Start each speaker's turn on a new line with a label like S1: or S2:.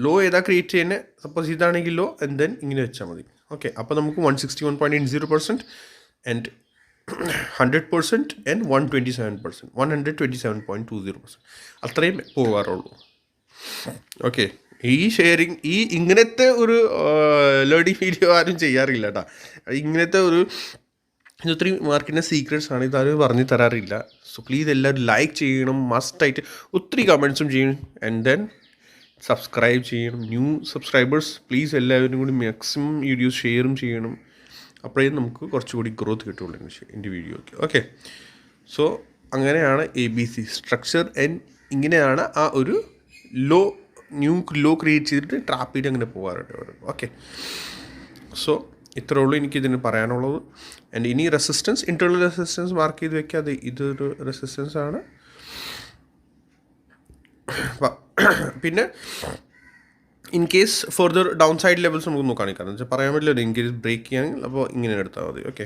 S1: Law ഏതാ create ചെയ്യുന്നത്, suppose ഇതാണെങ്കിൽ ലോ ആൻഡ് ദെൻ ഇങ്ങനെ വെച്ചാൽ മതി. ഓക്കെ, അപ്പോൾ നമുക്ക് 161.80% ആൻഡ് 100% ആൻഡ് 127%, 127.20%, അത്രയും പോകാറുള്ളൂ. ഓക്കെ, ഈ ഷെയറിങ് ഇങ്ങനത്തെ ഒരു ലേണിംഗ് വീഡിയോ ആരും ചെയ്യാറില്ല കേട്ടോ. ഇങ്ങനത്തെ ഒരു ഒത്തിരി മാർക്കിൻ്റെ സീക്രട്സ് ആണ്, ഇതാരും പറഞ്ഞു തരാറില്ല. സോ പ്ലീസ് എല്ലാവരും ലൈക്ക് ചെയ്യണം, മസ്റ്റായിട്ട് ഒത്തിരി കമൻസും ചെയ്യണം, ആൻഡ് ദെൻ സബ്സ്ക്രൈബ് ചെയ്യണം. ന്യൂ സബ്സ്ക്രൈബേഴ്സ് പ്ലീസ് എല്ലാവരും കൂടി മാക്സിമം വീഡിയോസ് ഷെയറും ചെയ്യണം. അപ്പോഴേ നമുക്ക് കുറച്ചുകൂടി ഗ്രോത്ത് കിട്ടുള്ളൂ എൻ്റെ വീഡിയോയ്ക്ക്. ഓക്കെ, സോ അങ്ങനെയാണ് ABC സ്ട്രക്ചർ. ആൻഡ് ഇങ്ങനെയാണ് ആ ഒരു ലോ ക്രിയേറ്റ് ചെയ്തിട്ട് ട്രാപ്പ് ചെയ്ത് അങ്ങനെ പോകാറുണ്ട് അവർ. ഓക്കെ, സോ ഇത്രേ ഉള്ളൂ എനിക്കിതിന് പറയാനുള്ളത്. ആൻഡ് ഇനി റെസിസ്റ്റൻസ്, ഇൻറ്റേർണൽ റെസിസ്റ്റൻസ് മാർക്ക് ചെയ്ത് വെക്കാതെ, ഇതൊരു റെസിസ്റ്റൻസ് ആണ്. പിന്നെ in case further down side levels നമുക്ക് നോക്കുകയാണെങ്കിൽ, കാരണം വെച്ചാൽ പറയാൻ പറ്റില്ല, ഇൻ കേസ് ബ്രേക്ക് ചെയ്യുകയാണെങ്കിൽ അപ്പോൾ ഇങ്ങനെ എടുത്താൽ മതി. ഓക്കെ.